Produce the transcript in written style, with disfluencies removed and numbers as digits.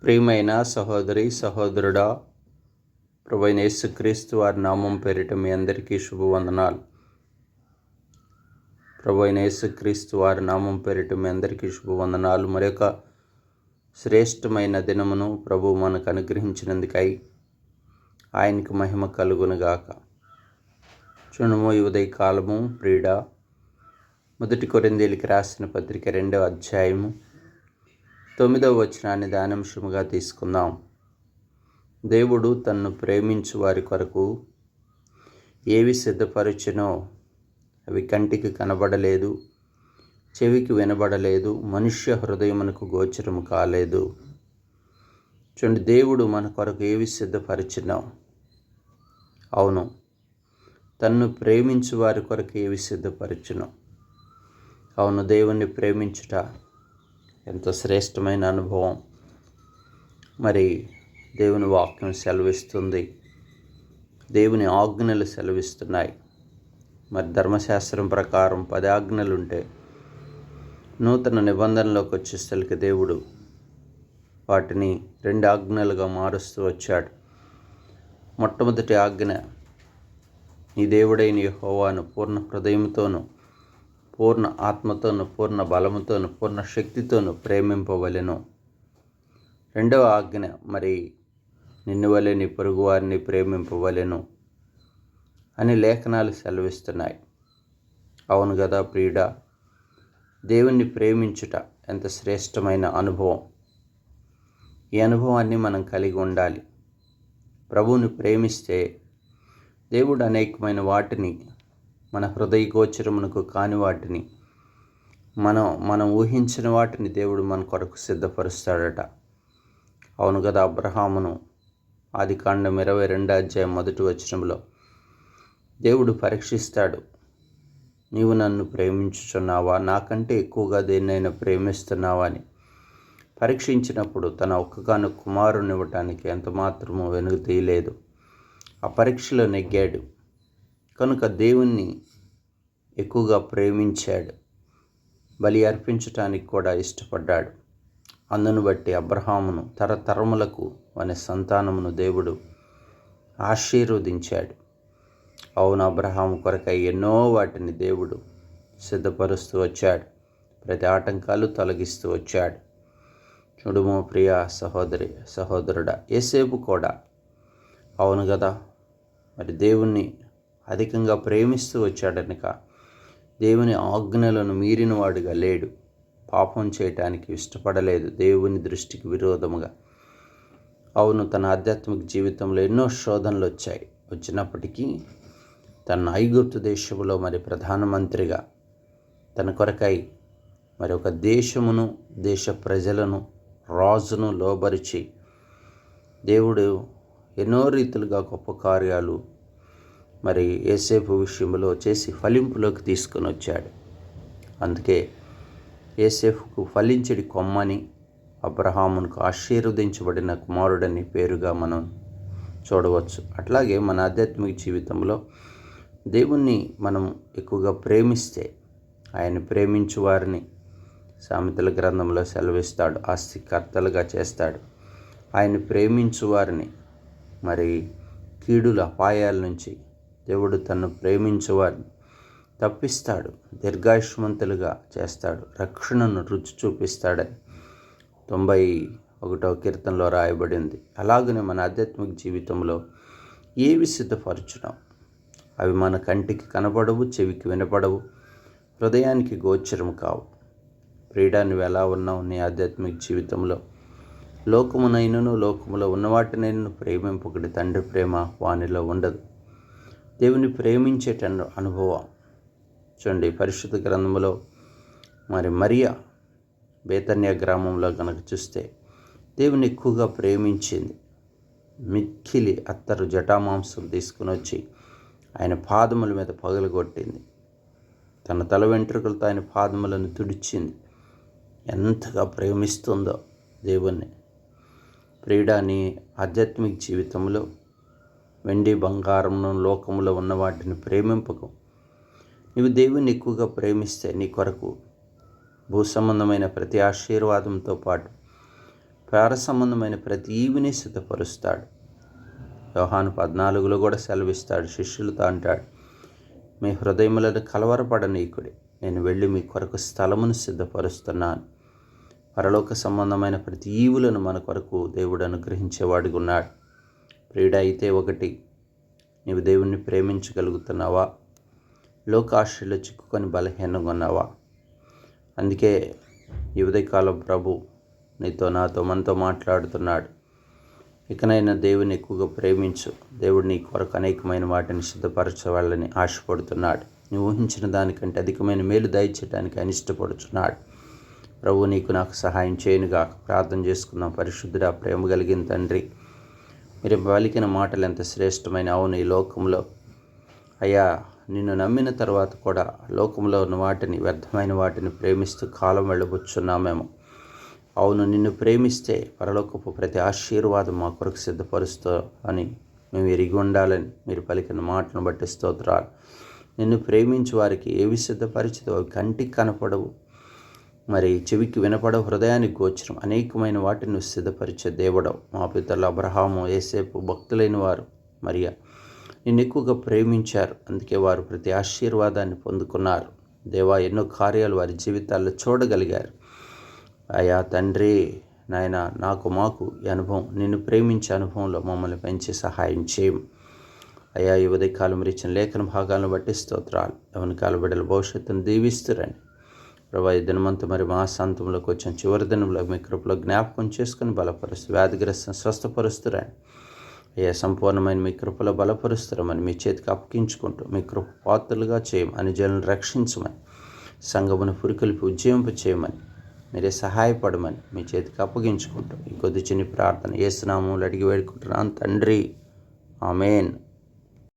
ప్రియమైన సహోదరి సహోదరుడా, ప్రభువైన యేసుక్రీస్తు వారి నామం పేరిట మీ అందరికీ శుభవందనాలు. ప్రభువైన యేసుక్రీస్తు వారి నామం పేరిట మీ అందరికీ శుభవందనాలు. మరొక శ్రేష్టమైన దినమును ప్రభు మనకు అనుగ్రహించినందుకై ఆయనకు మహిమ కలుగునుగాక. చూడము, ఈ ఉదయకాలము ప్రియుడ, 1 కొరింథీయులకు రాసిన పత్రిక 2వ అధ్యాయము 9వ వచనాన్ని ధ్యానాంశముగా తీసుకుందాం. దేవుడు తన్ను ప్రేమించు వారి కొరకు ఏవి సిద్ధపరచునో అవి కంటికి కనబడలేదు, చెవికి వినబడలేదు, మనుష్య హృదయమునకు గోచరము కాలేదు. చూడండి, దేవుడు మన కొరకు ఏవి సిద్ధపరచునో, అవును, తన్ను ప్రేమించు వారి కొరకు ఏవి సిద్ధపరచునో. అవును, దేవుణ్ణి ప్రేమించుట ఎంతో శ్రేష్టమైన అనుభవం. మరి దేవుని వాక్యం సెలవిస్తుంది, దేవుని ఆజ్ఞలు సెలవిస్తున్నాయి. మరి ధర్మశాస్త్రం ప్రకారం 10 ఆజ్ఞలు ఉంటే నూతన నిబంధనలోకి వచ్చేసరికి దేవుడు వాటిని 2 ఆజ్ఞలుగా మారుస్తూ వచ్చాడు. మొట్టమొదటి ఆజ్ఞ, నీ దేవుడైన యెహోవాను పూర్ణ హృదయంతోనూ, పూర్ణ ఆత్మతోనూ, పూర్ణ బలముతోనూ, పూర్ణ శక్తితోనూ ప్రేమింపవలెను. 2వ ఆజ్ఞ, మరి నిన్ను వలె నీ పొరుగు వారిని ప్రేమింపవలెను అని లేఖనాలు సెలవిస్తున్నాయి. అవును కదా ప్రియుడా, దేవుణ్ణి ప్రేమించుట ఎంత శ్రేష్టమైన అనుభవం. ఈ అనుభవాన్ని మనం కలిగి ఉండాలి. ప్రభువుని ప్రేమిస్తే దేవుడు అనేకమైన వాటిని, మన హృదయ గోచరమునకు కాని వాటిని, మనం ఊహించిన వాటిని దేవుడు మన కొరకు సిద్ధపరుస్తాడట. అవును కదా, అబ్రహామును ఆదికాండం 22వ అధ్యాయం 1వ వచనంలో దేవుడు పరీక్షిస్తాడు. నీవు నన్ను ప్రేమించుచున్నావా, నాకంటే ఎక్కువగా దేన్నైనా ప్రేమిస్తున్నావా అని పరీక్షించినప్పుడు తన ఒక్కగానొక్క కుమారుని ఇవ్వటానికి ఎంత మాత్రమూ వెనుక తీయలేదు. ఆ పరీక్షలో నెగ్గాడు కనుక దేవుణ్ణి ఎక్కువగా ప్రేమించాడు. బలి అర్పించటానికి కూడా ఇష్టపడ్డాడు. అందును బట్టి అబ్రహామును తరతరములకు అనే సంతానమును దేవుడు ఆశీర్వదించాడు. అవును, అబ్రహాము కొరకై ఎన్నో వాటిని దేవుడు సిద్ధపరుస్తూ వచ్చాడు. ప్రతి ఆటంకాలు తొలగిస్తూ వచ్చాడు. చూడుము ప్రియ సహోదరి సహోదరుడా, యేసేపు కూడా అవును కదా, మరి దేవుణ్ణి అధికంగా ప్రేమిస్తూ వచ్చాడనక దేవుని ఆజ్ఞలను మీరిన వాడుగా లేడు. పాపం చేయటానికి ఇష్టపడలేదు, దేవుని దృష్టికి విరోధముగా. అవును, తన ఆధ్యాత్మిక జీవితంలో ఎన్నో శోధనలు వచ్చినప్పటికీ తన ఐగుప్తు దేశంలో మరి ప్రధానమంత్రిగా తన కొరకై మరి ఒక దేశమును, దేశ ప్రజలను, రాజును లోబరిచి దేవుడు ఎన్నో రీతులుగా గొప్ప కార్యాలు మరి యేసేపు విషయంలో చేసి ఫలింపులోకి తీసుకొని వచ్చాడు. అందుకే యేసేపుకు ఫలించడి కొమ్మని, అబ్రహామునకు ఆశీర్వదించబడిన కుమారుడని పేరుగా మనం చూడవచ్చు. అట్లాగే మన ఆధ్యాత్మిక జీవితంలో దేవుణ్ణి మనం ఎక్కువగా ప్రేమిస్తే ఆయన ప్రేమించు వారిని సామెతల గ్రంథంలో సెలవిస్తాడు, ఆస్తికర్తలుగా చేస్తాడు. ఆయన ప్రేమించు వారిని మరి కీడుల అపాయాల నుంచి దేవుడు తన్ను ప్రేమించు వారిని తప్పిస్తాడు, దీర్ఘాయుష్మంతులుగా చేస్తాడు, రక్షణను రుచి చూపిస్తాడని 91వ కీర్తనలో రాయబడింది. అలాగనే మన ఆధ్యాత్మిక జీవితంలో ఏవి సిద్ధపరచున్నాం అవి మన కంటికి కనపడవు, చెవికి వినపడవు, హృదయానికి గోచరం కావు. ప్రియుడా, నువ్వు ఎలా ఉన్నావు? నీ ఆధ్యాత్మిక జీవితంలో లోకమునైనను, లోకములో ఉన్నవాటినైనా ప్రేమింపకుడి తండ్రి ప్రేమ వానిలో ఉండదు. దేవుని ప్రేమించేట అనుభవం చూడండి, పరిశుద్ధ గ్రంథంలో మరి మరియా బేతన్య గ్రామంలో కనుక చూస్తే దేవుని ఎక్కువగా ప్రేమించింది. మిక్కిలి అత్తరు జటామాంసం తీసుకుని వచ్చి ఆయన పాదముల మీద పగలగొట్టింది. తన తల వెంట్రుకలతో ఆయన పాదములను తుడిచింది. ఎంతగా ప్రేమిస్తుందో దేవుణ్ణి. ప్రియుడా, నీ ఆధ్యాత్మిక జీవితంలో వెండి బంగారమును, లోకములో ఉన్న వాటిని ప్రేమింపకు. నీవు దేవుణ్ణి ఎక్కువగా ప్రేమిస్తే నీ కొరకు భూ సంబంధమైన ప్రతి ఆశీర్వాదంతో పాటు ప్రార సంబంధమైన ప్రతి ఈవిని సిద్ధపరుస్తాడు. యోహాను 14లో కూడా సెలవిస్తాడు, శిష్యులతో అంటాడు, మీ హృదయములను కలవరపడనీకుడి, నేను వెళ్ళి మీ కొరకు స్థలమును సిద్ధపరుస్తున్నాను. పరలోక సంబంధమైన ప్రతి ఈవులను మన కొరకు దేవుడు అనుగ్రహించేవాడిగా ఉన్నాడు. ప్రియుడా, అయితే ఒకటి, నీవు దేవుణ్ణి ప్రేమించగలుగుతున్నావా? లోకాశలో చిక్కుకొని బలహీనంగా ఉన్నావా? అందుకే ఈ ఉదయకాలం ప్రభు నీతో నాతో మనతో మాట్లాడుతున్నాడు. ఇకనైనా దేవుని ఎక్కువగా ప్రేమించు. దేవుడు నీ కొరకు అనేకమైన వాటిని సిద్ధపరచవాలని ఆశపడుతున్నాడు. నువ్వు ఊహించిన దానికంటే అధికమైన మేలు దయచేయడానికి ఆయన ఇష్టపడుతున్నాడు. ప్రభు నీకు నాకు సహాయం చేయనుగా. ప్రార్థన చేసుకుందాం. పరిశుద్ధుడా, ప్రేమ కలిగిన తండ్రి, మీరు పలికిన మాటలు ఎంత శ్రేష్టమైన. అవును, ఈ లోకంలో అయ్యా నిన్ను నమ్మిన తర్వాత కూడా లోకంలో ఉన్న వాటిని, వ్యర్థమైన వాటిని ప్రేమిస్తూ కాలం వెళ్ళబుచ్చున్నామేమో. అవును, నిన్ను ప్రేమిస్తే పరలోకపు ప్రతి ఆశీర్వాదం మా కొరకు సిద్ధపరుస్తూ అని మేము ఎరిగి ఉండాలని మీరు పలికిన మాటను బట్టి స్తోత్రాలు. నిన్ను ప్రేమించి వారికి ఏవి సిద్ధపరిచితో అవి కంటికి కనపడవు, మరి చెవికి వినపడవు, హృదయానికి గోచరం అనేకమైన వాటిని నువ్వు సిద్ధపరిచే దేవుడవు. మా పితరులు అబ్రహాము, యేసేపు భక్తులైన వారు మరియా నిన్ను ఎక్కువగా ప్రేమించారు. అందుకే వారు ప్రతి ఆశీర్వాదాన్ని పొందుకున్నారు. దేవా, ఎన్నో కార్యాలు వారి జీవితాల్లో చూడగలిగారు. అయ్యా తండ్రి, నాయన, మాకు ఈ అనుభవం, నిన్ను ప్రేమించే అనుభవంలో మమ్మల్ని పెంచి సహాయం చేయము. అయ్యా, ఈ ఉదయకాలం ఇచ్చిన లేఖన భాగాలను బట్టి స్తోత్రాలు. యవనకాల బిడ్డల భవిష్యత్తును దీవిస్తురండి ప్రభా. ఈ దినమంతా మరి మాసాంతంలోకి వచ్చిన చివరి దినంలో మీ కృపలో జ్ఞాపకం చేసుకుని బలపరుస్తూ, వ్యాధిగ్రస్తులను స్వస్థపరుస్తురండి. అయ్యా, సంపూర్ణమైన మీ కృపలో బలపరుస్తారమని మీ చేతికి అప్పగించుకుంటూ మీ కృప పాత్రలుగా చేయమని, జనులను రక్షించమని, సంఘమును పురికొల్పి ఉజ్జీవింప చేయమని, మీరే సహాయపడమని మీ చేతికి అప్పగించుకుంటూ ఈ కొద్ది చిన్ని ప్రార్థన యేసు నామములో అడిగి వేడుకుంటున్నాను తండ్రి. ఆమేన్.